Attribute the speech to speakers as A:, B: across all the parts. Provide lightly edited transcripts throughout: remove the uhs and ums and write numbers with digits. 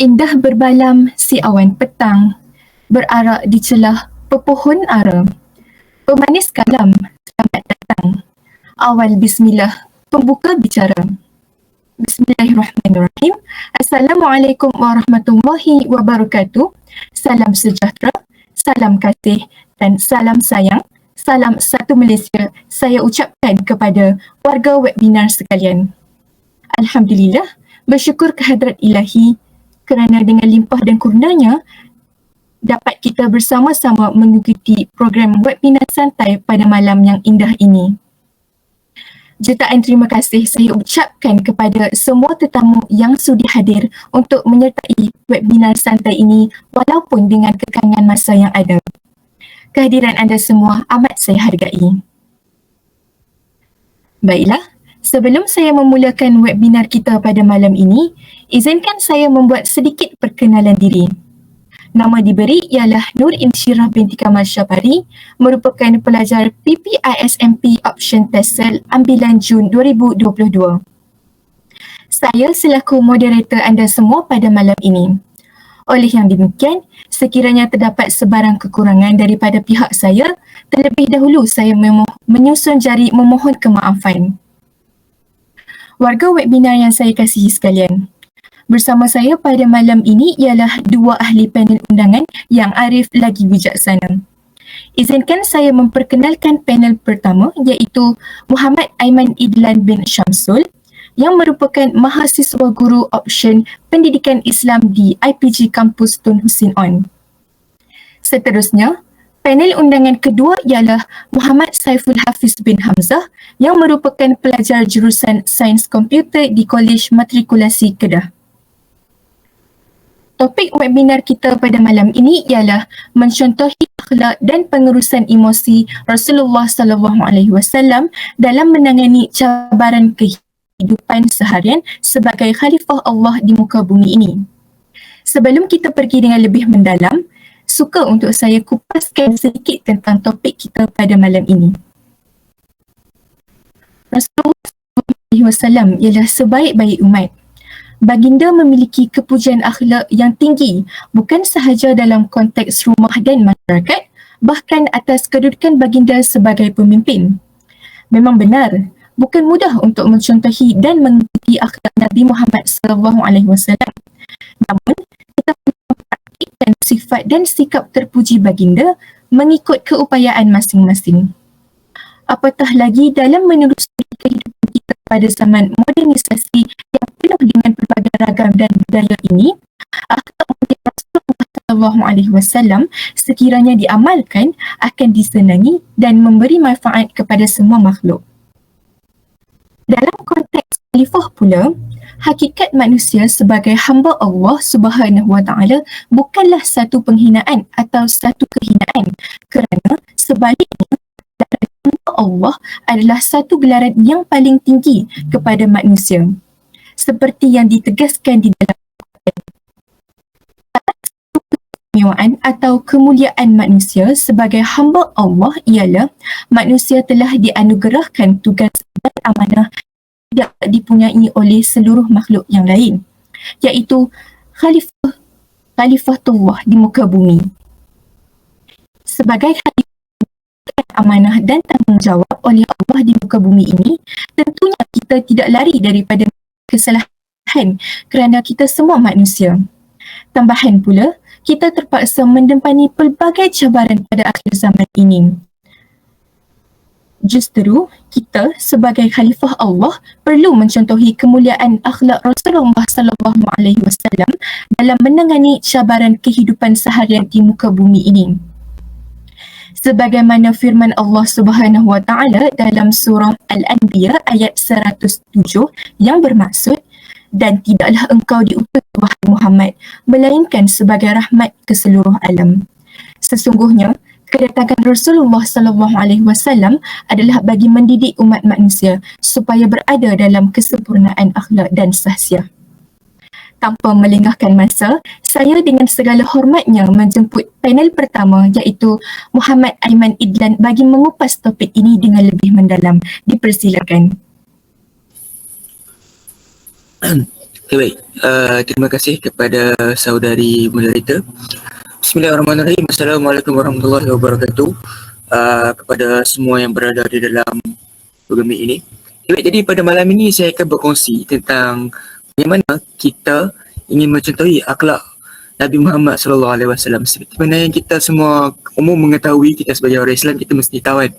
A: Indah berbalam si awan petang, berarak di celah pepohon ara. Pemanis kalam, selamat datang. Awal bismillah, pembuka bicara. Bismillahirrahmanirrahim. Assalamualaikum warahmatullahi wabarakatuh. Salam sejahtera, salam kasih dan salam sayang. Salam satu Malaysia saya ucapkan kepada warga webinar sekalian. Alhamdulillah, bersyukur kehadrat ilahi kerana dengan limpah dan kurnianya dapat kita bersama-sama mengikuti program webinar santai pada malam yang indah ini. Jutaan terima kasih saya ucapkan kepada semua tetamu yang sudi hadir untuk menyertai webinar santai ini walaupun dengan kekangan masa yang ada. Kehadiran anda semua amat saya hargai. Baiklah, sebelum saya memulakan webinar kita pada malam ini, izinkan saya membuat sedikit perkenalan diri. Nama diberi ialah Nur Insyirah binti Kamal Syabari, merupakan pelajar PPISMP Option TESOL ambilan Jun 2022. Saya selaku moderator anda semua pada malam ini. Oleh yang demikian, sekiranya terdapat sebarang kekurangan daripada pihak saya, terlebih dahulu saya menyusun jari memohon kemaafan. Warga webinar yang saya kasihi sekalian, bersama saya pada malam ini ialah dua ahli panel undangan yang arif lagi bijaksana. Izinkan saya memperkenalkan panel pertama iaitu Muhammad Aiman Idlan bin Syamsul yang merupakan mahasiswa guru option pendidikan Islam di IPG Kampus Tun Hussein On. Seterusnya, panel undangan kedua ialah Muhammad Saiful Hafiz bin Hamzah yang merupakan pelajar jurusan Sains Komputer di Kolej Matrikulasi Kedah. Topik webinar kita pada malam ini ialah mencontohi akhlak dan pengurusan emosi Rasulullah SAW dalam menangani cabaran kehidupan seharian sebagai khalifah Allah di muka bumi ini. Sebelum kita pergi dengan lebih mendalam, suka untuk saya kupaskan sedikit tentang topik kita pada malam ini. Rasulullah SAW ialah sebaik-baik umat. Baginda memiliki kepujian akhlak yang tinggi bukan sahaja dalam konteks rumah dan masyarakat, bahkan atas kedudukan baginda sebagai pemimpin. Memang benar, bukan mudah untuk mencontohi dan mengikuti akhlak Nabi Muhammad SAW. Namun, kita perlu mempraktikkan sifat dan sikap terpuji baginda mengikut keupayaan masing-masing. Apatah lagi dalam menelusuri kehidupan kita pada zaman modernisasi yang penuh dengan pelbagai ragam dan budaya ini, akhlak mulia Rasulullah SAW sekiranya diamalkan akan disenangi dan memberi manfaat kepada semua makhluk. Dalam konteks khalifah pula, hakikat manusia sebagai hamba Allah Subhanahu Wa Taala bukanlah satu penghinaan atau satu kehinaan, kerana sebaliknya hamba Allah adalah satu gelaran yang paling tinggi kepada manusia. Seperti yang ditegaskan di dalam keistimewaan atau kemuliaan manusia sebagai hamba Allah ialah manusia telah dianugerahkan tugas dan amanah tidak dipunyai oleh seluruh makhluk yang lain, iaitu khalifatullah di muka bumi. Sebagai amanah dan tanggungjawab oleh Allah di muka bumi ini, tentunya kita tidak lari daripada kesalahan kerana kita semua manusia. Tambahan pula, kita terpaksa mendempani pelbagai cabaran pada akhir zaman ini. Justru, kita sebagai khalifah Allah perlu mencontohi kemuliaan akhlak Rasulullah SAW dalam menangani cabaran kehidupan seharian di muka bumi ini. Sebagaimana firman Allah Subhanahu Wa Taala dalam surah Al-Anbiya ayat 107 yang bermaksud, dan tidaklah engkau diutus wahai Muhammad melainkan sebagai rahmat ke seluruh alam. Sesungguhnya kedatangan Rasulullah SAW adalah bagi mendidik umat manusia supaya berada dalam kesempurnaan akhlak dan sahsiah. Tanpa melengahkan masa, saya dengan segala hormatnya menjemput panel pertama iaitu Muhammad Aiman Idlan bagi mengupas topik ini dengan lebih mendalam. Dipersilakan.
B: Okay, baik. Terima kasih kepada saudari moderator. Bismillahirrahmanirrahim. Assalamualaikum warahmatullahi wabarakatuh. Kepada semua yang berada di dalam program ini. Okay, baik. Jadi pada malam ini saya akan berkongsi tentang bagaimana kita ingin mencontohi akhlak Nabi Muhammad SAW. Seperti mana yang kita semua umum mengetahui, kita sebagai orang Islam kita mesti tahu kan,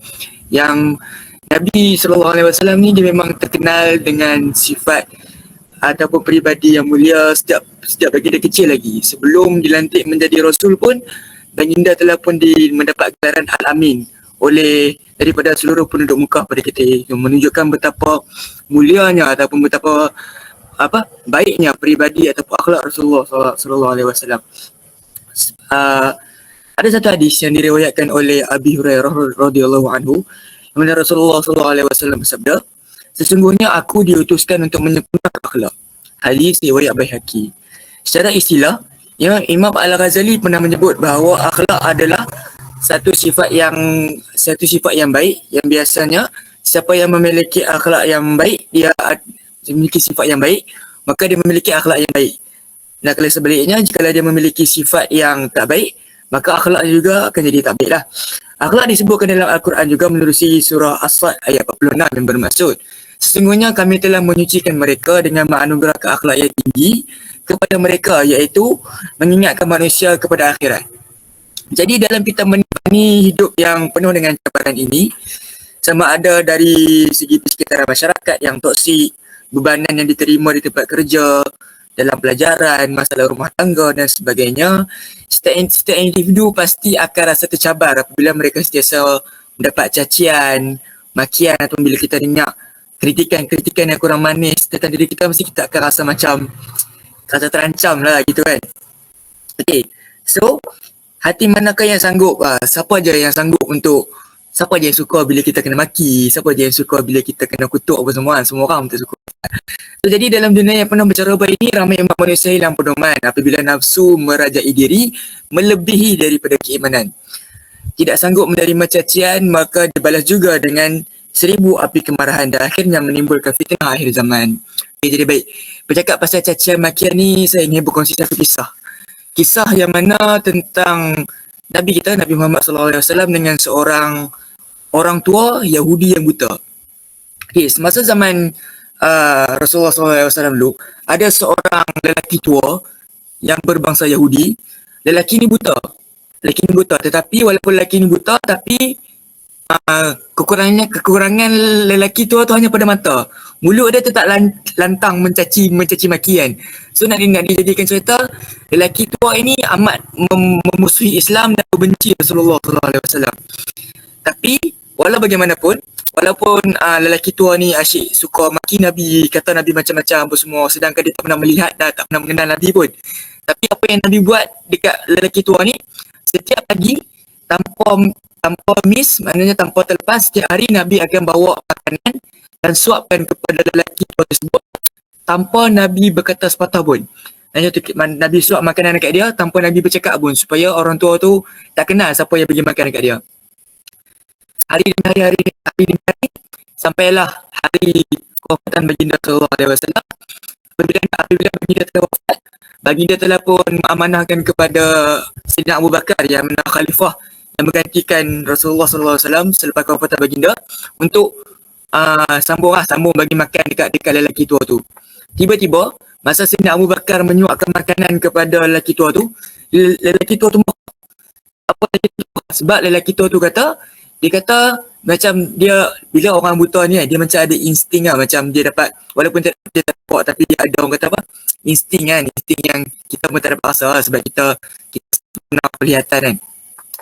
B: yang Nabi SAW ni dia memang terkenal dengan sifat ataupun peribadi yang mulia sejak baginda kecil lagi. Sebelum dilantik menjadi Rasul pun, baginda telah pun mendapat gelaran Al-Amin oleh daripada seluruh penduduk Mekah pada ketika itu, menunjukkan betapa mulianya ataupun betapa baiknya peribadi ataupun akhlak Rasulullah SAW. Ada satu hadis yang diriwayatkan oleh Abi Hurairah radhiyallahu anhu, di mana Rasulullah SAW bersabda, sesungguhnya aku diutuskan untuk menyempurnakan akhlak. Hadis riwayat Baihaqi. Secara istilah, ya, Imam Al-Ghazali pernah menyebut bahawa akhlak adalah satu sifat yang baik, yang biasanya siapa yang memiliki akhlak yang baik, dia memiliki sifat yang baik, maka dia memiliki akhlak yang baik. Dan kalau sebaliknya, jika dia memiliki sifat yang tak baik, maka akhlak juga akan jadi tak baik lah. Akhlak disebutkan dalam Al-Quran juga menerusi surah As-Sad ayat 46 yang bermaksud, sesungguhnya kami telah menyucikan mereka dengan menganugerahkan akhlak yang tinggi kepada mereka, iaitu mengingatkan manusia kepada akhirat. Jadi dalam kita menikmati hidup yang penuh dengan cabaran ini, sama ada dari segi persekitaran masyarakat yang toksik, bebanan yang diterima di tempat kerja, dalam pelajaran, masalah rumah tangga dan sebagainya, setiap individu pasti akan rasa tercabar apabila mereka sentiasa mendapat cacian, makian, atau bila kita dengar kritikan yang kurang manis tentang diri kita, mesti kita akan rasa macam rasa terancam lah gitu kan. Okay, so hati manakah yang sanggup, siapa aja yang suka bila kita kena maki, siapa aja yang suka bila kita kena kutuk apa semua orang tak suka. So, jadi dalam dunia yang penuh bercabai ini, ramai umat manusia hilang pedoman apabila nafsu merajai diri melebihi daripada keimanan. Tidak sanggup menerima cacian, maka dibalas juga dengan 1000 api kemarahan dan akhirnya menimbulkan fitnah akhir zaman. Okay, jadi baik, bercakap pasal cacian makian ni, saya ingin berkongsi satu kisah yang mana tentang Nabi kita, Nabi Muhammad SAW dengan seorang orang tua Yahudi yang buta. Okay, semasa zaman Rasulullah SAW dulu, ada seorang lelaki tua yang berbangsa Yahudi. Lelaki ni buta, tetapi walaupun lelaki ni buta, tapi kekurangan lelaki tua tu hanya pada mata. Mulut dia tetap lantang mencaci maki kan. So nak dijadikan cerita, lelaki tua ini amat memusuhi Islam dan membenci Rasulullah SAW. Tapi walau bagaimanapun, walaupun lelaki tua ni asyik suka maki Nabi, kata Nabi macam-macam apa semua, sedangkan dia tak pernah melihat dan tak pernah mengenal Nabi pun. Tapi apa yang Nabi buat dekat lelaki tua ni, setiap pagi tanpa miss, maknanya tanpa terlepas, setiap hari Nabi akan bawa makanan dan suapkan kepada lelaki tua tersebut tanpa Nabi berkata sepatah pun. Nabi suap makanan dekat dia tanpa Nabi bercakap pun, supaya orang tua tu tak kenal siapa yang bagi makan dekat dia. Hari demi hari, sampailah hari kewafatan baginda SAW. Apabila baginda telah wafat, baginda telah pun mengamanahkan kepada Sayyidina Abu Bakar yang menjadi khalifah yang menggantikan Rasulullah SAW selepas kewafatan baginda untuk sambung bagi makan dekat lelaki tua tu. Tiba-tiba masa Sayyidina Abu Bakar menyuapkan makanan kepada lelaki tua tu, lelaki tua tu apa lelaki tua? Sebab lelaki tua tu dia kata macam dia, bila orang buta ni dia macam ada insting lah, macam dia dapat, walaupun dia tak buat, tapi dia ada orang kata apa, insting yang kita pun tak dapat rasa sebab kita pernah kelihatan kan.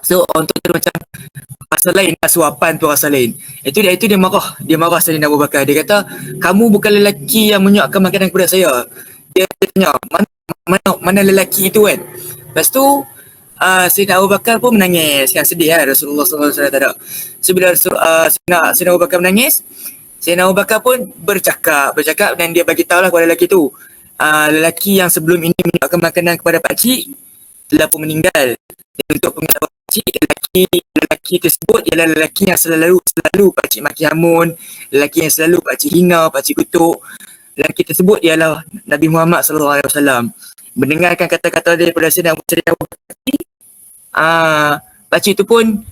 B: So untuk tu macam rasa lain, suapan tu rasa lain. Itu dia marah Sayyidina Abu Bakar. Dia kata, kamu bukan lelaki yang menyuapkan makanan kepada saya. Dia tanya, mana lelaki itu kan. Lepas tu Sayyidina Abu Bakar pun menangis, kan, sedih kan, Rasulullah SAW tak ada. So bila Sayyidina Abu Bakar menangis, Sayyidina Abu Bakar pun bercakap dan dia bagi tahu lah kepada lelaki tu, lelaki yang sebelum ini menyuapkan makanan kepada pakcik telah pun meninggal. Dan untuk pengetahuan pakcik, lelaki tersebut ialah lelaki yang selalu pakcik maki hamun, lelaki yang selalu pakcik hina, pakcik kutuk, yang kita sebut ialah Nabi Muhammad SAW. Mendengarkan kata-kata daripada Sayyidina Abu Bakar, pakcik itu pun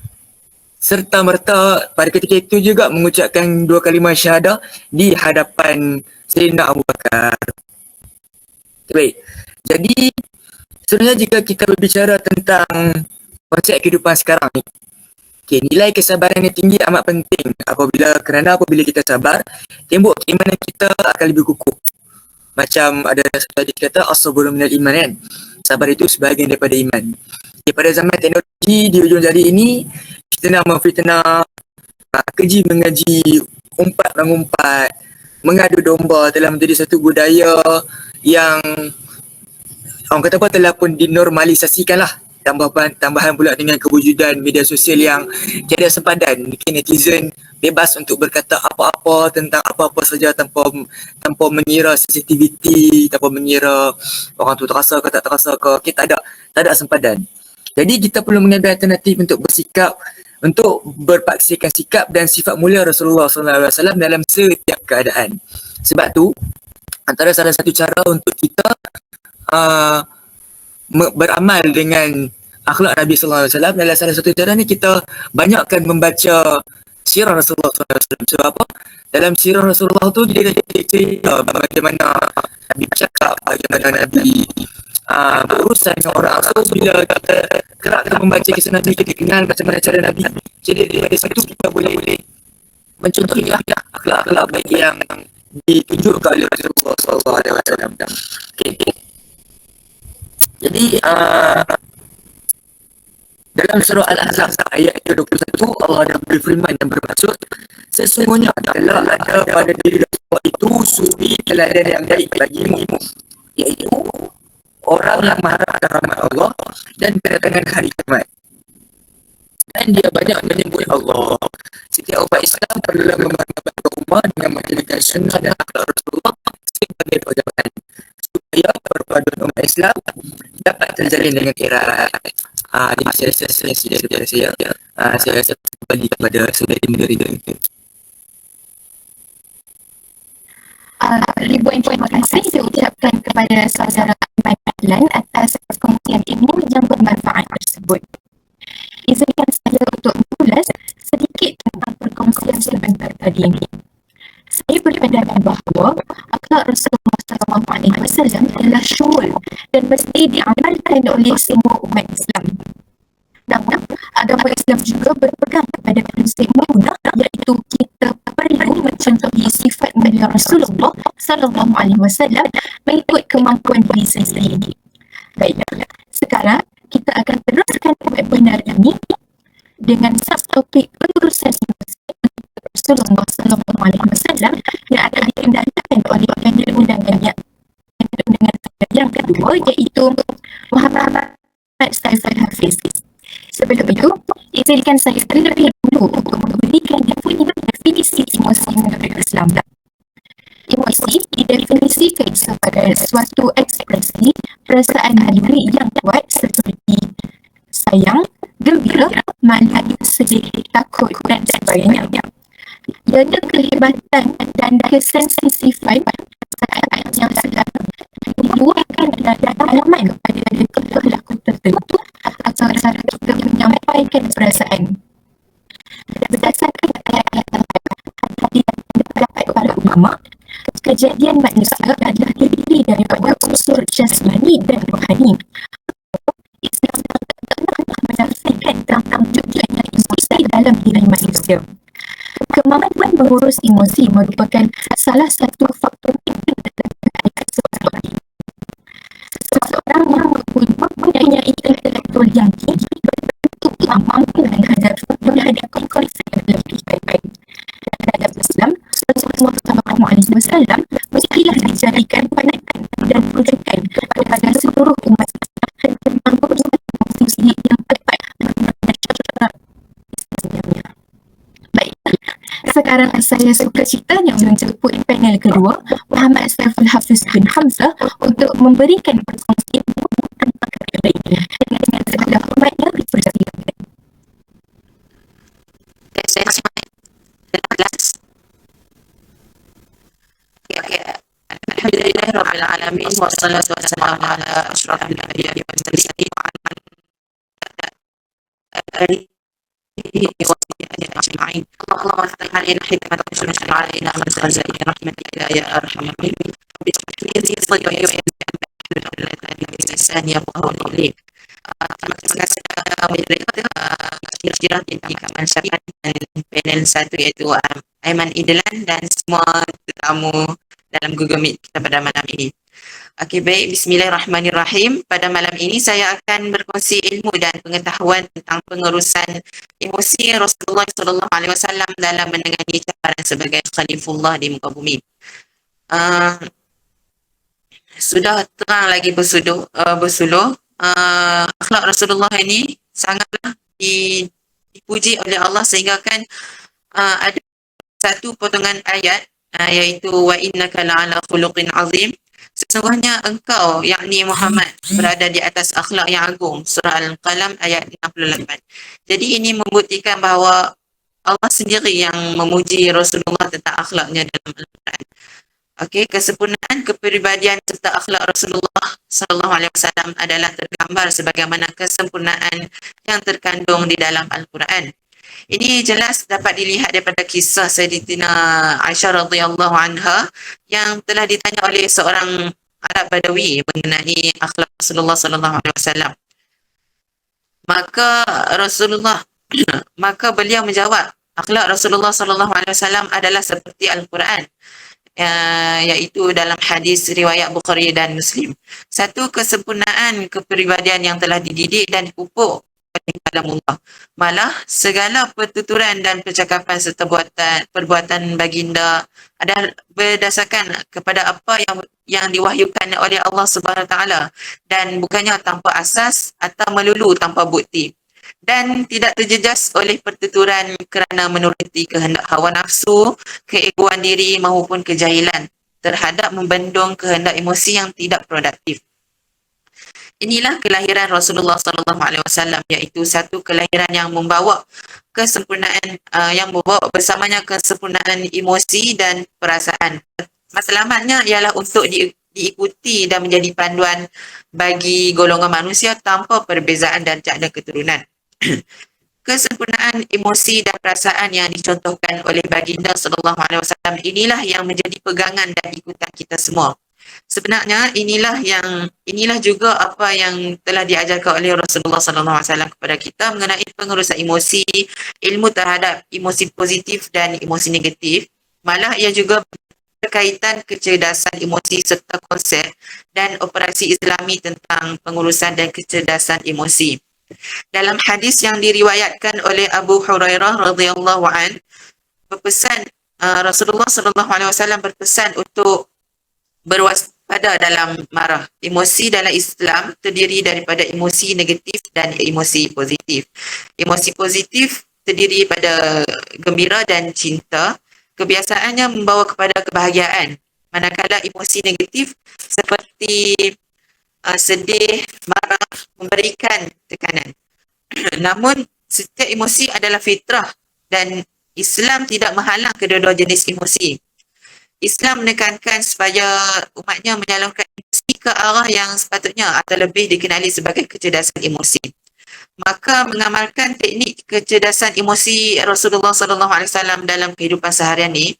B: serta-merta pada ketika itu juga mengucapkan 2 kalimah syahadah di hadapan Sayyidina Abu Bakar. Baik. Jadi sebenarnya jika kita berbicara tentang konsep kehidupan sekarang ni, nilai kesabaran yang tinggi amat penting kerana apabila kita sabar, tembok keimanan kita akan lebih kukuh. Macam ada satu hadis kata as-sabru minal iman kan. Sabar itu sebahagian daripada iman. Pada zaman teknologi di hujung jari ini, fitnah memfitnah, keji mengaji, umpat mengumpat, mengadu domba telah menjadi satu budaya yang orang kata apa telah pun dinormalisasikan lah. Tambahan pula dengan kewujudan media sosial yang tiada sempadan. Mungkin netizen bebas untuk berkata apa-apa tentang apa-apa saja tanpa mengira sensitiviti, tanpa mengira orang tu terasa ke tak terasa ke. Okay, tak ada sempadan. Jadi kita perlu mengambil alternatif untuk bersikap, untuk berpaksikan sikap dan sifat mulia Rasulullah SAW dalam setiap keadaan. Sebab tu antara salah satu cara untuk kita beramal dengan akhlak Nabi SAW adalah salah satu cara ni kita banyakkan membaca sirah Rasulullah SAW. Sebab apa? Dalam sirah Rasulullah tu dia cerita bagaimana Nabi bercakap, bagaimana Nabi berurusan dengan orang. So bila kita kerap membaca kisah Nabi, kita kenal macam mana cara Nabi. Jadi dari situ kita boleh mencontohi akhlak-akhlak baik yang ditunjukkan oleh Rasulullah SAW. Okay. Jadi dalam surah Al-Ahzab ayat 21 Allah dah berfirman dan bermaksud, sesungguhnya telah ada pada diri Rasulullah itu suri teladan yang baik bagimu, iaitu orang yang mengharapkan rahmat Allah dan kedatangan hari kiamat. Dan dia banyak menyebut Allah. Setiap umat Islam perlulah membantu umat dengan menjadikan sunnah dan akhlak Rasulullah sebagai pegangan, supaya perpaduan umat Islam dapat terjalin dengan erat. Jadi saya rasa kembali kepada saudari moderator.
A: Ribuan terima kasih saya ucapkan kepada saudara Ahmad Adlan atas perkongsian ilmu yang bermanfaat tersebut. Izinkan saya untuk mengulas sedikit tentang perkongsian sebentar tadi ini. Saya berpandangan bahawa akhlak Rasulullah SAW adalah syumul dan mesti diamalkan oleh semua umat Islam. Namun, agama Islam juga berpegang kepada prinsip mudah, iaitu kita perlu mencontohi sifat mulia Rasulullah SAW mengikut kemampuan diri sendiri. Baiklah, sekarang kita akan teruskan webinar ini dengan subtopik pengurusan Rasulullah SAW yang akan dikendalikan oleh panel undangan yang kedua, iaitu Muhammad Saiful Hafiz. Sebelum itu, izinkan saya terlebih dahulu untuk memberikan definisi emosi menurut Islam. Emosi didefinisikan sebagai suatu ekspresi perasaan naluri yang kuat seperti sayang, gembira, malu, sedih, takut dan sebagainya. Ianya kehebatan dan kesensitivan perasaan yang sedang diluahkan dalam halaman pada perilaku tertentu atau cara kita menyampaikan perasaan. Berdasarkan ayat-ayat yang didapat para ulama, kejadian manusia adalah terdiri daripada unsur jasmani dan rohani. Islam tak pernah menafikan tentang wujudnya emosi dalam diri manusia. Kemampuan mengurus emosi merupakan salah satu faktor penting dalam kehidupan seseorang. Seseorang yang mempunyai intelektual yang tinggi berbentuk yang mampu menghadapi konflik yang lebih baik. Dalam Islam, Rasulullah SAW mestilah dijadikan panutan dan rujukan kepada seluruh umat Islam tentang emosi yang tepat dan cara Islamnya. Baiklah, sekarang saya suka citanya menjemput panel kedua Muhammad Saiful Hafiz bin Hamzah untuk memberikan perkongsian tentang perkara ini dengan segala hormatnya dipersilakan.
C: Saya masih dalam kelas. Ya. Alhamdulillahirabbil alamin wassalatu wassalamu ala asyrafil anbiya'i wal mursalin wa ala alihi wa sahbihi ajma'in. Allahumma ftah alaina hikmatan wa anshur alaina khazain rahmatika ya arhamar rahimin. Bismillahirrahmanirrahim. Terima kasih kira-kira Kaman Syariat dan panel satu iaitu Aiman Idlan dan semua tetamu dalam Google Meet kita pada malam ini. Okey, baik. Bismillahirrahmanirrahim. Pada malam ini saya akan berkongsi ilmu dan pengetahuan tentang pengurusan emosi Rasulullah SAW dalam menangani cabaran sebagai Khalifullah di muka bumi. Sudah terang lagi bersuluh, akhlak Rasulullah ini sangatlah dipuji oleh Allah sehingga kan ada satu potongan ayat iaitu wa innaka la'ala khuluqin azim. Sesungguhnya engkau, yakni Muhammad, berada di atas akhlak yang agung. Surah Al-Qalam ayat 68. Jadi ini membuktikan bahawa Allah sendiri yang memuji Rasulullah tentang akhlaknya dalam Al-Quran. Okey, kesempurnaan kepribadian serta akhlak Rasulullah SAW adalah tergambar sebagaimana kesempurnaan yang terkandung di dalam Al-Quran. Ini jelas dapat dilihat daripada kisah Sayyidatina Aisyah radhiyallahu anha yang telah ditanya oleh seorang Arab Badawi mengenai akhlak Rasulullah SAW. Maka beliau menjawab, akhlak Rasulullah SAW adalah seperti Al-Quran, iaitu dalam hadis riwayat Bukhari dan Muslim. Satu kesempurnaan kepribadian yang telah dididik dan dipupuk kalamullah. Malah segala pertuturan dan percakapan serta perbuatan baginda adalah berdasarkan kepada apa yang diwahyukan oleh Allah Subhanahu Wa Taala dan bukannya tanpa asas atau melulu tanpa bukti, dan tidak terjejas oleh pertuturan kerana menuruti kehendak hawa nafsu, keegoan diri maupun kejahilan terhadap membendung kehendak emosi yang tidak produktif. Inilah kelahiran Rasulullah SAW, iaitu satu kelahiran yang membawa kesempurnaan, yang membawa bersamanya kesempurnaan emosi dan perasaan. Matlamatnya ialah untuk diikuti dan menjadi panduan bagi golongan manusia tanpa perbezaan dan tiada keturunan. Kesempurnaan emosi dan perasaan yang dicontohkan oleh baginda SAW inilah yang menjadi pegangan dan ikutan kita semua. Sebenarnya inilah juga apa yang telah diajarkan oleh Rasulullah SAW kepada kita mengenai pengurusan emosi, ilmu terhadap emosi positif dan emosi negatif. Malah ia juga berkaitan kecerdasan emosi serta konsep dan operasi Islami tentang pengurusan dan kecerdasan emosi. Dalam hadis yang diriwayatkan oleh Abu Hurairah radhiyallahu an, Rasulullah SAW berpesan untuk berwaspada dalam marah. Emosi dalam Islam terdiri daripada emosi negatif dan emosi positif. Emosi positif terdiri pada gembira dan cinta. Kebiasaannya membawa kepada kebahagiaan. Manakala emosi negatif seperti sedih, marah, memberikan tekanan. Namun, setiap emosi adalah fitrah dan Islam tidak menghalang kedua-dua jenis emosi. Islam menekankan supaya umatnya menyalurkan emosi ke arah yang sepatutnya atau lebih dikenali sebagai kecerdasan emosi. Maka mengamalkan teknik kecerdasan emosi Rasulullah SAW dalam kehidupan seharian ini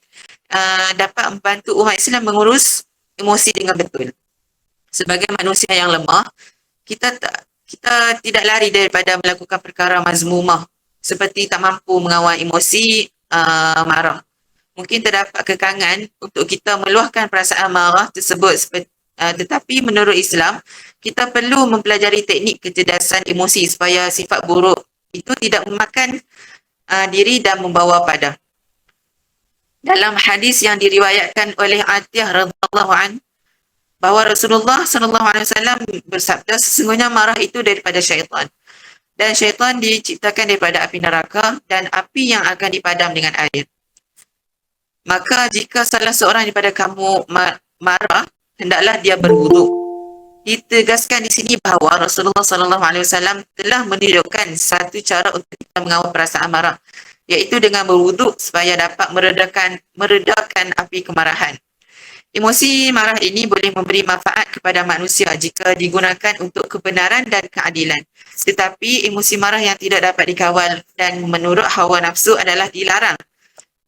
C: dapat membantu umat Islam mengurus emosi dengan betul. Sebagai manusia yang lemah, kita tidak lari daripada melakukan perkara mazmumah seperti tak mampu mengawal emosi marah. Mungkin terdapat kekangan untuk kita meluahkan perasaan marah tersebut, tetapi menurut Islam, kita perlu mempelajari teknik kecerdasan emosi supaya sifat buruk itu tidak memakan diri dan membawa pada. Dalam hadis yang diriwayatkan oleh Atiyah radhiyallahu an, bahawa Rasulullah SAW bersabda, sesungguhnya marah itu daripada syaitan. Dan syaitan diciptakan daripada api neraka dan api yang akan dipadam dengan air. Maka jika salah seorang daripada kamu marah, hendaklah dia berwuduk. Ditegaskan di sini bahawa Rasulullah SAW telah menunjukkan satu cara untuk kita mengawal perasaan marah, iaitu dengan berwuduk supaya dapat meredakan api kemarahan. Emosi marah ini boleh memberi manfaat kepada manusia jika digunakan untuk kebenaran dan keadilan. Tetapi emosi marah yang tidak dapat dikawal dan menurut hawa nafsu adalah dilarang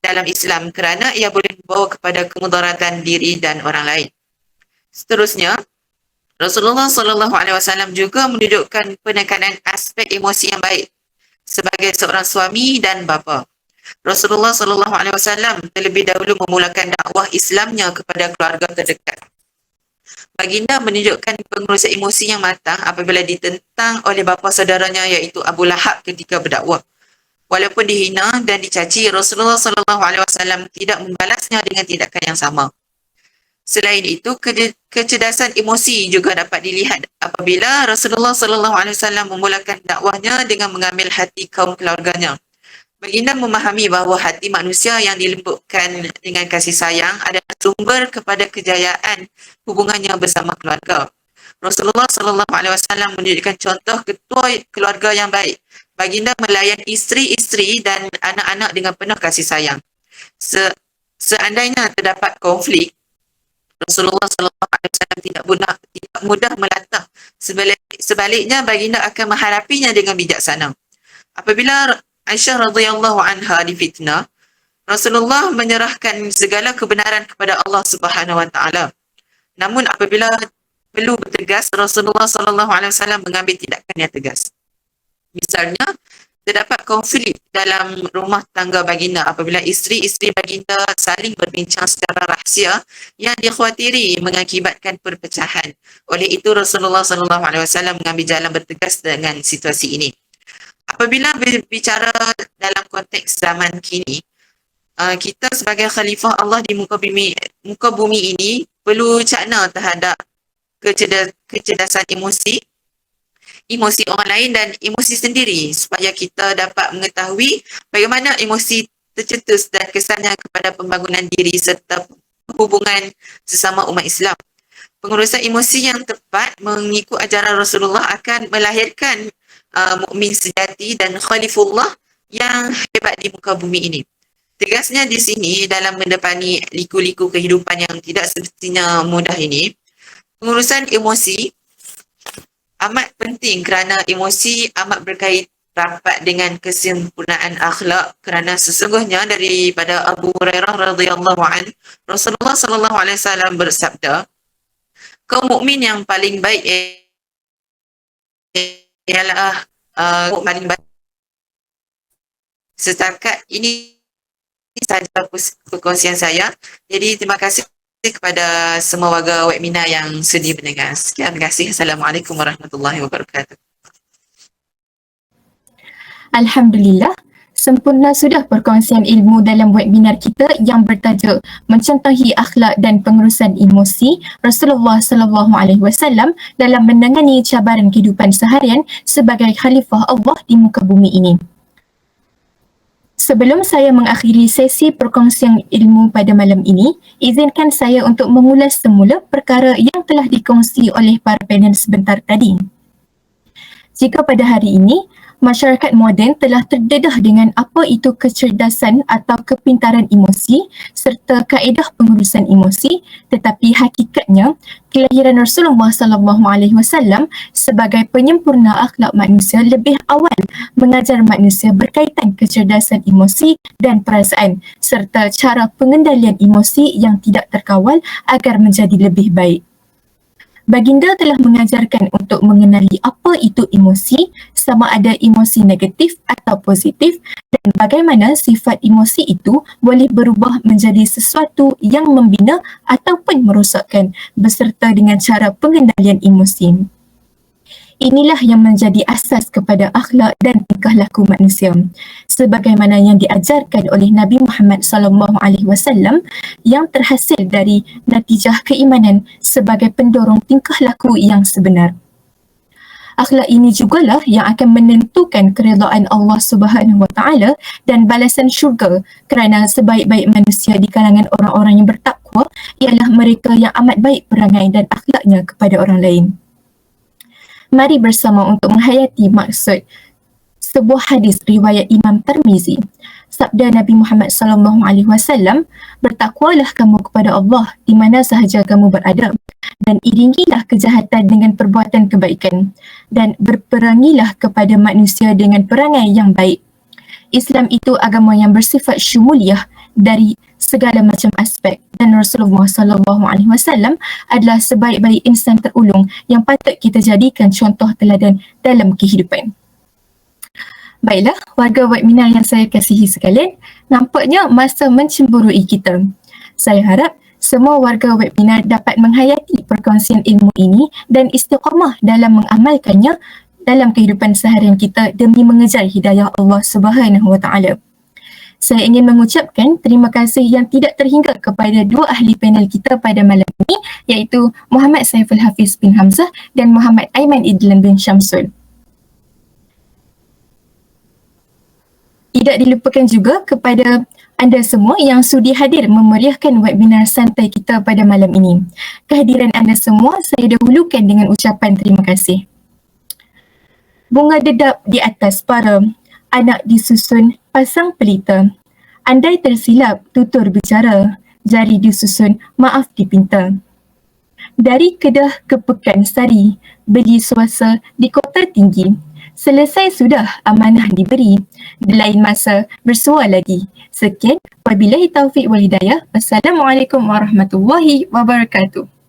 C: dalam Islam kerana ia boleh membawa kepada kemudaratan diri dan orang lain. Seterusnya, Rasulullah SAW juga menunjukkan penekanan aspek emosi yang baik sebagai seorang suami dan bapa. Rasulullah SAW terlebih dahulu memulakan dakwah Islamnya kepada keluarga terdekat. Baginda menunjukkan pengurusan emosi yang matang apabila ditentang oleh bapa saudaranya iaitu Abu Lahab ketika berdakwah. Walaupun dihina dan dicaci, Rasulullah SAW tidak membalasnya dengan tindakan yang sama. Selain itu, kecerdasan emosi juga dapat dilihat apabila Rasulullah SAW memulakan dakwahnya dengan mengambil hati kaum keluarganya. Baginda memahami bahawa hati manusia yang dilembutkan dengan kasih sayang adalah sumber kepada kejayaan hubungannya bersama keluarga. Rasulullah SAW menunjukkan contoh ketua keluarga yang baik. Baginda melayan isteri-isteri dan anak-anak dengan penuh kasih sayang. Seandainya terdapat konflik, Rasulullah SAW tidak mudah melatah. Sebaliknya, baginda akan menghadapinya dengan bijaksana. Apabila Aisyah radhiyallahu anha difitnah, Rasulullah menyerahkan segala kebenaran kepada Allah Subhanahu wa taala. Namun apabila perlu bertegas, Rasulullah SAW mengambil tindakan yang tegas. Misalnya, terdapat konflik dalam rumah tangga baginda apabila isteri-isteri baginda saling berbincang secara rahsia yang dikhawatiri mengakibatkan perpecahan. Oleh itu, Rasulullah SAW mengambil jalan bertegas dengan situasi ini. Apabila berbicara dalam konteks zaman kini, kita sebagai khalifah Allah di muka bumi ini perlu cakna terhadap kecerdasan emosi orang lain dan emosi sendiri supaya kita dapat mengetahui bagaimana emosi tercetus dan kesannya kepada pembangunan diri serta hubungan sesama umat Islam. Pengurusan emosi yang tepat mengikut ajaran Rasulullah akan melahirkan mukmin sejati dan khalifullah yang hebat di muka bumi ini. Tegasnya di sini dalam mendepani liku-liku kehidupan yang tidak semestinya mudah ini, pengurusan emosi amat penting kerana emosi amat berkait rapat dengan kesempurnaan akhlak kerana sesungguhnya daripada Abu Hurairah radhiyallahu an, Rasulullah SAW bersabda, kaum mukmin yang paling baik ialah paling baik. Setakat ini sahaja perkongsian saya. Jadi terima kasih kepada semua warga webinar yang sudi mendengar. Sekian, terima kasih. Assalamualaikum warahmatullahi wabarakatuh.
A: Alhamdulillah, sempurna sudah perkongsian ilmu dalam webinar kita yang bertajuk Mencontohi Akhlak dan Pengurusan Emosi Rasulullah SAW dalam menangani cabaran kehidupan seharian sebagai khalifah Allah di muka bumi ini. Sebelum saya mengakhiri sesi perkongsian ilmu pada malam ini, izinkan saya untuk mengulas semula perkara yang telah dikongsi oleh para panel sebentar tadi. Jika pada hari ini, masyarakat moden telah terdedah dengan apa itu kecerdasan atau kepintaran emosi serta kaedah pengurusan emosi, tetapi hakikatnya kelahiran Rasulullah SAW sebagai penyempurna akhlak manusia lebih awal mengajar manusia berkaitan kecerdasan emosi dan perasaan serta cara pengendalian emosi yang tidak terkawal agar menjadi lebih baik. Baginda telah mengajarkan untuk mengenali apa itu emosi, sama ada emosi negatif atau positif dan bagaimana sifat emosi itu boleh berubah menjadi sesuatu yang membina ataupun merosakkan beserta dengan cara pengendalian emosi. Inilah yang menjadi asas kepada akhlak dan tingkah laku manusia. Sebagaimana yang diajarkan oleh Nabi Muhammad SAW yang terhasil dari natijah keimanan sebagai pendorong tingkah laku yang sebenar. Akhlak ini jugalah yang akan menentukan keredaan Allah Subhanahu Wa Taala dan balasan syurga kerana sebaik-baik manusia di kalangan orang-orang yang bertakwa ialah mereka yang amat baik perangai dan akhlaknya kepada orang lain. Mari bersama untuk menghayati maksud sebuah hadis riwayat Imam Tirmizi. Sabda Nabi Muhammad SAW, "Bertakwalah kamu kepada Allah di mana sahaja kamu berada, dan iringilah kejahatan dengan perbuatan kebaikan, dan berperangilah kepada manusia dengan perangai yang baik." Islam itu agama yang bersifat syumuliyah dari segala macam aspek, dan Rasulullah SAW adalah sebaik-baik insan terulung yang patut kita jadikan contoh teladan dalam kehidupan. Baiklah, warga webinar yang saya kasihi sekalian, nampaknya masa mencemburui kita. Saya harap semua warga webinar dapat menghayati perkongsian ilmu ini dan istiqamah dalam mengamalkannya dalam kehidupan seharian kita demi mengejar hidayah Allah Subhanahu Wa Taala. Saya ingin mengucapkan terima kasih yang tidak terhingga kepada dua ahli panel kita pada malam ini, iaitu Muhammad Saiful Hafiz bin Hamzah dan Muhammad Aiman Idlan bin Syamsul. Tidak dilupakan juga kepada anda semua yang sudi hadir memeriahkan webinar santai kita pada malam ini. Kehadiran anda semua saya dahulukan dengan ucapan terima kasih. Bunga dedap di atas para, anak disusun pasang pelita. Andai tersilap tutur bicara, jari disusun maaf dipinta. Dari Kedah ke Pekansari, beli suasa di kota tinggi. Selesai sudah amanah diberi, di lain masa bersua lagi. Sekian, wabillahi taufiq wal hidayah. Wassalamualaikum warahmatullahi wabarakatuh.